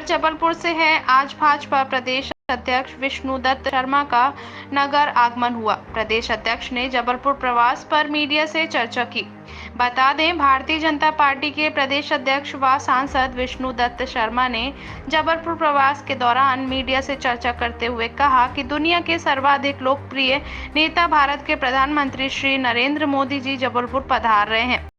खबर जबलपुर से है। आज भाजपा प्रदेश अध्यक्ष विष्णुदत्त शर्मा का नगर आगमन हुआ। प्रदेश अध्यक्ष ने जबलपुर प्रवास पर मीडिया से चर्चा की। बता दें, भारतीय जनता पार्टी के प्रदेश अध्यक्ष व सांसद विष्णुदत्त शर्मा ने जबलपुर प्रवास के दौरान मीडिया से चर्चा करते हुए कहा कि दुनिया के सर्वाधिक लोकप्रिय नेता भारत के प्रधानमंत्री श्री नरेंद्र मोदी जी जबलपुर पधार रहे हैं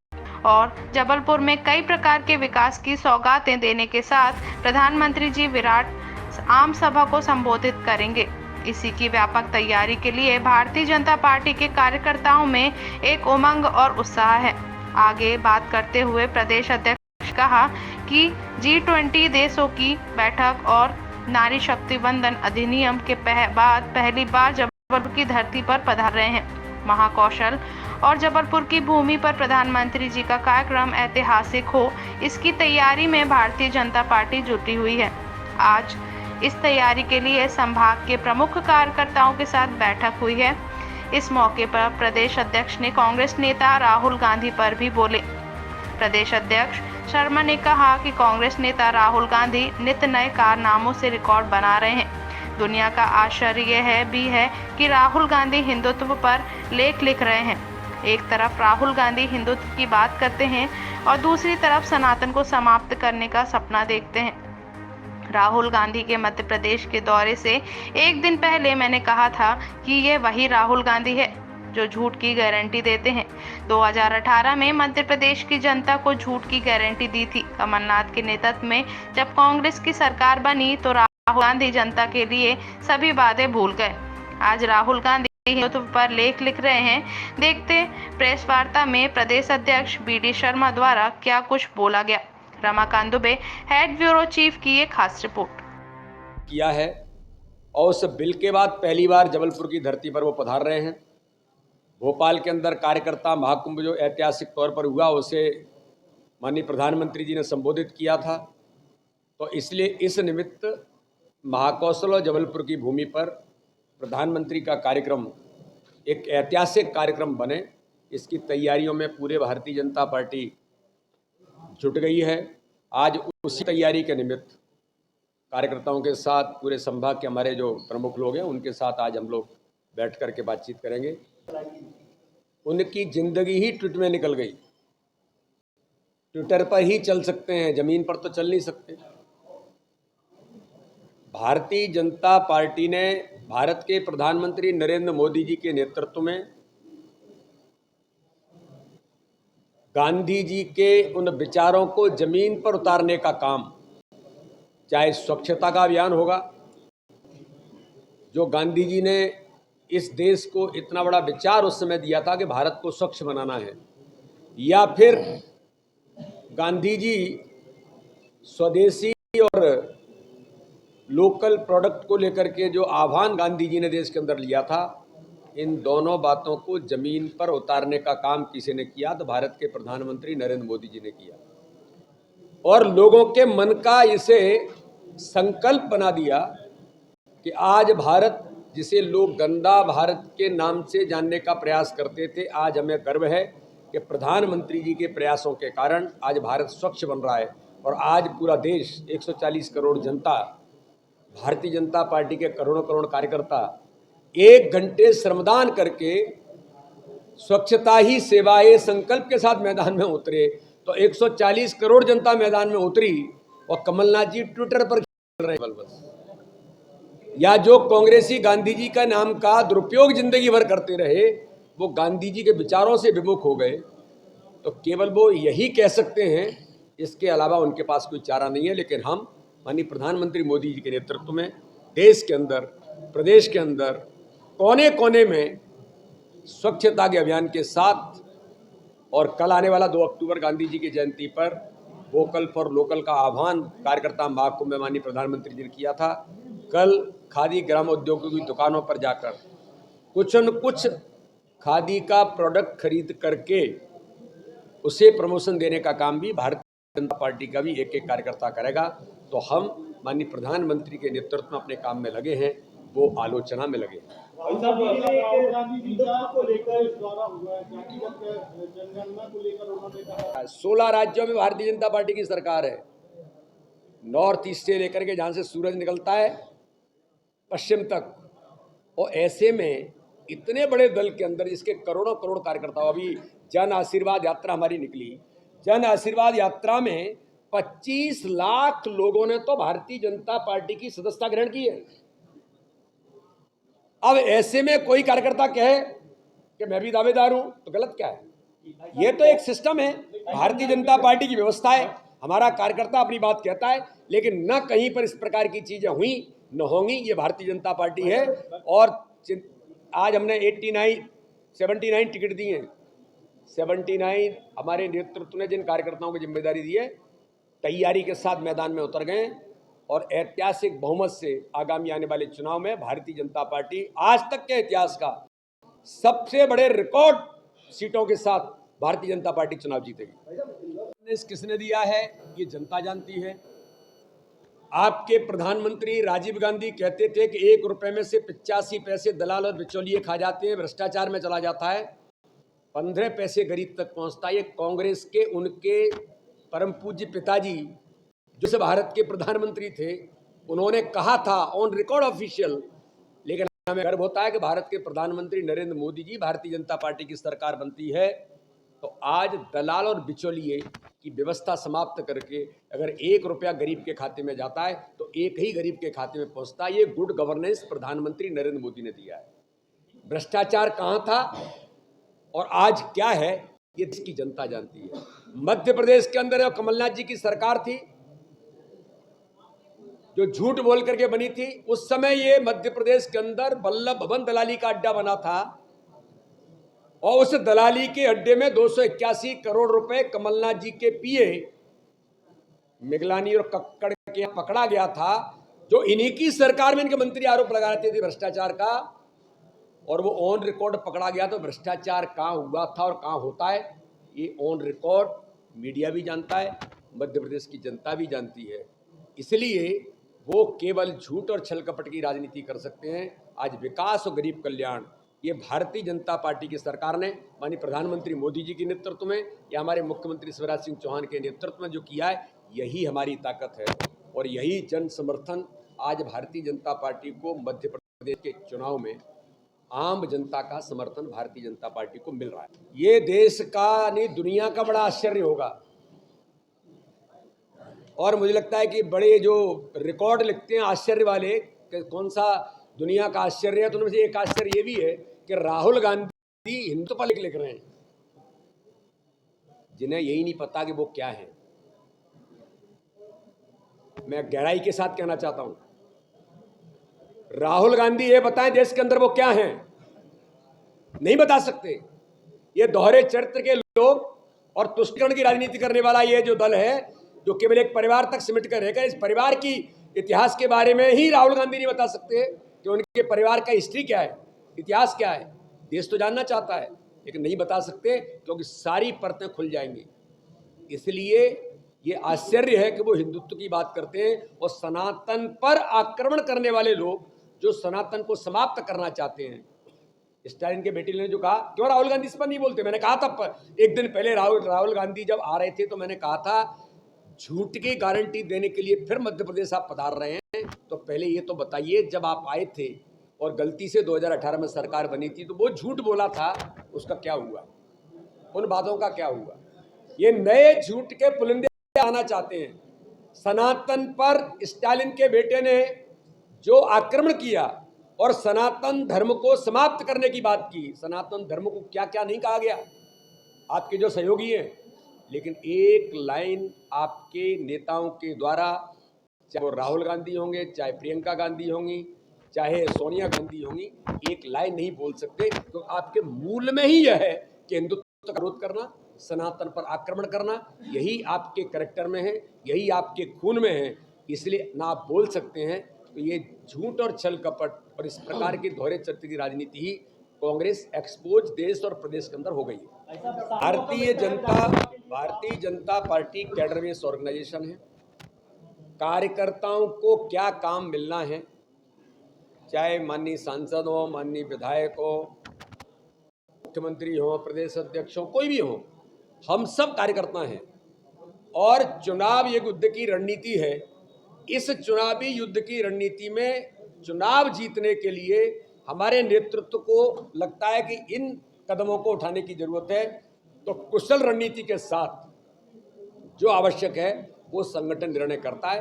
और जबलपुर में कई प्रकार के विकास की सौगातें देने के साथ प्रधानमंत्री जी विराट आम सभा को संबोधित करेंगे। इसी की व्यापक तैयारी के लिए भारतीय जनता पार्टी के कार्यकर्ताओं में एक उमंग और उत्साह है। आगे बात करते हुए प्रदेश अध्यक्ष ने कहा कि G20 देशों की बैठक और नारी शक्ति वंदन अधिनियम के बाद पहली बार जबलपुर की धरती पर पधार रहे हैं। महाकौशल और जबलपुर की भूमि पर प्रधानमंत्री जी का कार्यक्रम ऐतिहासिक हो, इसकी तैयारी में भारतीय जनता पार्टी जुटी हुई है। आज इस तैयारी के लिए संभाग के प्रमुख कार्यकर्ताओं के साथ बैठक हुई है। इस मौके पर प्रदेश अध्यक्ष ने कांग्रेस नेता राहुल गांधी पर भी बोले। प्रदेश अध्यक्ष शर्मा ने कहा कि कांग्रेस नेता राहुल गांधी नित नए कारनामों से रिकॉर्ड बना रहे हैं। दुनिया का आश्चर्य है कि राहुल गांधी हिंदुत्व पर लेख लिख रहे हैं। एक तरफ राहुल गांधी हिंदुत्व की बात करते हैं और दूसरी तरफ सनातन को समाप्त करने का सपना देखते हैं। राहुल गांधी के मध्य प्रदेश के दौरे से एक दिन पहले मैंने कहा था कि ये वही राहुल गांधी है जो झूठ की गारंटी देते हैं। 2018 में मध्य प्रदेश की जनता को झूठ की गारंटी दी थी। कमलनाथ के नेतृत्व में जब कांग्रेस की सरकार बनी तो राहुल गांधी जनता के लिए सभी वादे भूल गए। आज राहुल गांधी हिंदुत्व पर लेख लिख रहे हैं। देखते प्रेस वार्ता में प्रदेश अध्यक्ष BD शर्मा द्वारा क्या कुछ बोला गया। Ramakant Dubey, head bureau chief की एक खास रिपोर्ट किया है और उस बिल के बाद पहली बार जबलपुर की धरती पर वो पधार रहे हैं। भोपाल के अंदर कार्यकर्ता महाकुंभ जो ऐतिहासिक तौर पर हुआ, उसे माननीय प्रधानमंत्री जी ने संबोधित किया था, तो इसलिए इस निमित्त महाकौशल और जबलपुर की भूमि पर प्रधानमंत्री का कार्यक्रम एक ऐतिहासिक कार्यक्रम बने, इसकी तैयारियों में पूरे भारतीय जनता पार्टी जुट गई है। आज उसी तैयारी के निमित्त कार्यकर्ताओं के साथ पूरे संभाग के हमारे जो प्रमुख लोग हैं उनके साथ आज हम लोग बैठ कर के बातचीत करेंगे। उनकी जिंदगी ही ट्वीट में निकल गई। ट्विटर पर ही चल सकते हैं, जमीन पर तो चल नहीं सकते। भारतीय जनता पार्टी ने भारत के प्रधानमंत्री नरेंद्र मोदी जी के नेतृत्व में गांधी जी के उन विचारों को जमीन पर उतारने का काम, चाहे स्वच्छता का अभियान होगा, जो गांधी जी ने इस देश को इतना बड़ा विचार उस समय दिया था कि भारत को स्वच्छ बनाना है, या फिर गांधी जी स्वदेशी और लोकल प्रोडक्ट को लेकर के जो आह्वान गांधी जी ने देश के अंदर लिया था, इन दोनों बातों को जमीन पर उतारने का काम किसी ने किया तो भारत के प्रधानमंत्री नरेंद्र मोदी जी ने किया और लोगों के मन का इसे संकल्प बना दिया कि आज भारत, जिसे लोग गंदा भारत के नाम से जानने का प्रयास करते थे, आज हमें गर्व है कि प्रधानमंत्री जी के प्रयासों के कारण आज भारत स्वच्छ बन रहा है और आज पूरा देश 140 करोड़ जनता, भारतीय जनता पार्टी के करोड़ों करोड़ कार्यकर्ता 1 घंटे श्रमदान करके स्वच्छता ही सेवा ये संकल्प के साथ मैदान में उतरे, तो 140 करोड़ जनता मैदान में उतरी और कमलनाथ जी ट्विटर पर खेल रहे बस, या जो कांग्रेसी गांधी जी का नाम का दुरुपयोग जिंदगी भर करते रहे, वो गांधी जी के विचारों से विमुख हो गए, तो केवल वो यही कह सकते हैं, इसके अलावा उनके पास कोई चारा नहीं है। लेकिन हम माननीय प्रधानमंत्री मोदी जी के नेतृत्व में देश के अंदर, प्रदेश के अंदर कोने कोने में स्वच्छता के अभियान के साथ, और कल आने वाला 2 अक्टूबर गांधी जी की जयंती पर वोकल फॉर लोकल का आह्वान कार्यकर्ता महाकुंभ में माननीय प्रधानमंत्री जी ने किया था। कल खादी ग्राम उद्योगों की दुकानों पर जाकर कुछ न कुछ खादी का प्रोडक्ट खरीद करके उसे प्रमोशन देने का काम भी भारतीय जनता पार्टी का भी एक एक कार्यकर्ता करेगा। तो हम माननीय प्रधानमंत्री के नेतृत्व में अपने काम में लगे हैं, वो आलोचना में लगे हैं। 16 राज्यों में भारतीय जनता पार्टी की सरकार है। नॉर्थ ईस्ट से लेकर के जहाँ से सूरज निकलता है पश्चिम तक, और ऐसे में इतने बड़े दल के अंदर जिसके करोड़ों करोड़ कार्यकर्ता, अभी जन आशीर्वाद यात्रा हमारी निकली, जन आशीर्वाद यात्रा में 25 लाख लोगों ने तो भारतीय जनता पार्टी की सदस्यता ग्रहण की है। अब ऐसे में कोई कार्यकर्ता कहे कि मैं भी दावेदार हूं तो गलत क्या है? ये तो एक सिस्टम है, भारतीय जनता पार्टी की व्यवस्था है, हमारा कार्यकर्ता अपनी बात कहता है, लेकिन न कहीं पर इस प्रकार की चीजें हुई न होंगी। ये भारतीय जनता पार्टी है और आज हमने 79 टिकट दिए हैं। 79 हमारे नेतृत्व ने जिन कार्यकर्ताओं को जिम्मेदारी दी है, तैयारी के साथ मैदान में उतर गए और ऐतिहासिक बहुमत से आगामी आने वाले चुनाव में भारतीय जनता पार्टी आज तक के इतिहास का सबसे बड़े रिकॉर्ड सीटों के साथ भारतीय जनता पार्टी चुनाव जीतेगी। किसने दिया है ये जनता जानती है। आपके प्रधानमंत्री राजीव गांधी कहते थे कि 1 रुपए में से 85 पैसे दलाल और बिचौलिए खा जाते हैं, भ्रष्टाचार में चला जाता है, 15 पैसे गरीब तक पहुंचता है। ये कांग्रेस के उनके परम पूज्य पिताजी जो भारत के प्रधानमंत्री थे, उन्होंने कहा था ऑन रिकॉर्ड ऑफिशियल। लेकिन हमें गर्व होता है कि भारत के प्रधानमंत्री नरेंद्र मोदी जी भारतीय जनता पार्टी की सरकार बनती है तो आज दलाल और बिचौलिए की व्यवस्था समाप्त करके अगर 1 रुपया गरीब के खाते में जाता है तो एक ही गरीब के खाते में पहुंचता है। ये गुड गवर्नेंस प्रधानमंत्री नरेंद्र मोदी ने दिया है। भ्रष्टाचार कहां था और आज क्या है ये देश की जनता जानती है। मध्य प्रदेश के अंदर कमलनाथ जी की सरकार थी जो झूठ बोल करके बनी थी, उस समय ये मध्य प्रदेश के अंदर वल्लभ भवन दलाली का अड्डा बना था और उस दलाली के अड्डे में 281 करोड़ रुपए कमलनाथ जी के पीए मिगलानी और कक्कड़ के पकड़ा गया था, जो इन्हीं की सरकार में इनके मंत्री आरोप लगा रहे थे भ्रष्टाचार का, और वो ऑन रिकॉर्ड पकड़ा गया। तो भ्रष्टाचार कहां हुआ था और कहां होता है ये ऑन रिकॉर्ड मीडिया भी जानता है, मध्य प्रदेश की जनता भी जानती है। इसलिए वो केवल झूठ और छल कपट की राजनीति कर सकते हैं। आज विकास और गरीब कल्याण ये भारतीय जनता पार्टी की सरकार ने माननीय प्रधानमंत्री मोदी जी के नेतृत्व में या हमारे मुख्यमंत्री शिवराज सिंह चौहान के नेतृत्व में जो किया है, यही हमारी ताकत है और यही जन समर्थन आज भारतीय जनता पार्टी को मध्य प्रदेश के चुनाव में आम जनता का समर्थन भारतीय जनता पार्टी को मिल रहा है। ये देश का नहीं दुनिया का बड़ा आश्चर्य होगा और मुझे लगता है कि बड़े जो रिकॉर्ड लिखते हैं आश्चर्य वाले कि कौन सा दुनिया का आश्चर्य है, तो उनमें से एक आश्चर्य ये भी है कि राहुल गांधी हिंदू पर लिख रहे हैं जिन्हें यही नहीं पता कि वो क्या है। मैं गहराई के साथ कहना चाहता हूं, राहुल गांधी ये बताएं देश के अंदर वो क्या हैं, नहीं बता सकते। ये दोहरे चरित्र के लोग और तुष्टीकरण की राजनीति करने वाला ये जो दल है जो केवल एक परिवार तक सिमट कर रहेगा, इस परिवार की इतिहास के बारे में ही राहुल गांधी नहीं बता सकते कि उनके परिवार का हिस्ट्री क्या है, इतिहास क्या है। देश तो जानना चाहता है लेकिन नहीं बता सकते क्योंकि सारी परतें खुल जाएंगी। इसलिए ये आश्चर्य है कि वो हिंदुत्व की बात करते हैं और सनातन पर आक्रमण करने वाले लोग जो सनातन को समाप्त करना चाहते हैं। स्टालिन के बेटे ने जो कहा, क्यों राहुल गांधी इस पर नहीं बोलते? मैंने कहा था एक दिन पहले राहुल गांधी जब आ रहे थे तो मैंने कहा था झूठ की गारंटी देने के लिए फिर मध्य प्रदेश आप पधार रहे हैं तो पहले ये तो बताइए जब आप आए थे और गलती से 2018 में सरकार बनी थी तो वो झूठ बोला था, उसका क्या हुआ, उन बातों का क्या हुआ? ये नए झूठ के पुलिंदे आना चाहते हैं। सनातन पर स्टालिन के बेटे ने जो आक्रमण किया और सनातन धर्म को समाप्त करने की बात की, सनातन धर्म को क्या क्या नहीं कहा गया आपके जो सहयोगी हैं, लेकिन एक लाइन आपके नेताओं के द्वारा, चाहे वो राहुल गांधी होंगे, चाहे प्रियंका गांधी होंगी, चाहे सोनिया गांधी होंगी, एक लाइन नहीं बोल सकते। तो आपके मूल में ही यह है कि हिंदुत्व का विरोध करना, सनातन पर आक्रमण करना, यही आपके कैरेक्टर में है, यही आपके खून में है। इसलिए ना आप बोल सकते हैं। तो ये झूठ और छल कपट और इस प्रकार की दोहरे चरित्र की राजनीति ही कांग्रेस एक्सपोज देश और प्रदेश के अंदर हो गई है। Bharatiya Janata party cadre based organisation है। कार्यकर्ताओं को क्या काम मिलना है, चाहे माननीय सांसद हो, माननीय विधायक हो, मुख्यमंत्री हो, प्रदेश अध्यक्ष हो, कोई भी हो, हम सब कार्यकर्ता हैं और चुनाव एक युद्ध की रणनीति है इस चुनावी युद्ध की रणनीति में चुनाव जीतने के लिए हमारे नेतृत्व को लगता है कि इन कदमों को उठाने की जरूरत है। तो कुशल रणनीति के साथ जो आवश्यक है वो संगठन निर्णय करता है।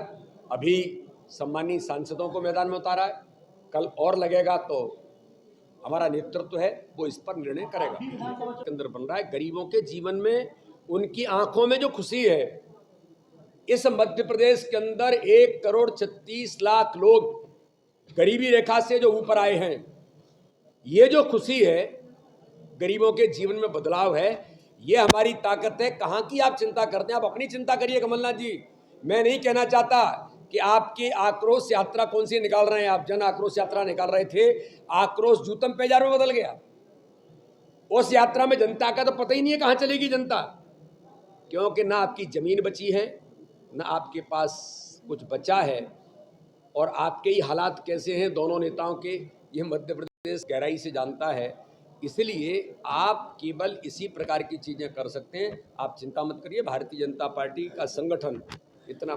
अभी सम्मानीय सांसदों को मैदान में उतारा है, कल और लगेगा तो हमारा नेतृत्व है वो इस पर निर्णय करेगा। के अंदर बन रहा है गरीबों के जीवन में, उनकी आंखों में जो खुशी है। इस मध्य प्रदेश के अंदर 1,36,00,000 लोग गरीबी रेखा से जो ऊपर आए हैं, ये जो खुशी है, गरीबों के जीवन में बदलाव है, ये हमारी ताकत है। कहाँ की आप चिंता करते हैं? आप अपनी चिंता करिए कमलनाथ जी। मैं नहीं कहना चाहता कि आपकी आक्रोश यात्रा कौन सी निकाल रहे हैं। आप जन आक्रोश यात्रा निकाल रहे थे, आक्रोश जूतम पेजार में बदल गया। उस यात्रा में जनता का तो पता ही नहीं है कहाँ चलेगी जनता, क्योंकि ना आपकी जमीन बची है, ना आपके पास कुछ बचा है, और आपके ही हालात कैसे हैं दोनों नेताओं के, ये मध्य प्रदेश गहराई से जानता है। इसलिए आप केवल इसी प्रकार की चीजें कर सकते हैं। आप चिंता मत करिए, भारतीय जनता पार्टी का संगठन इतना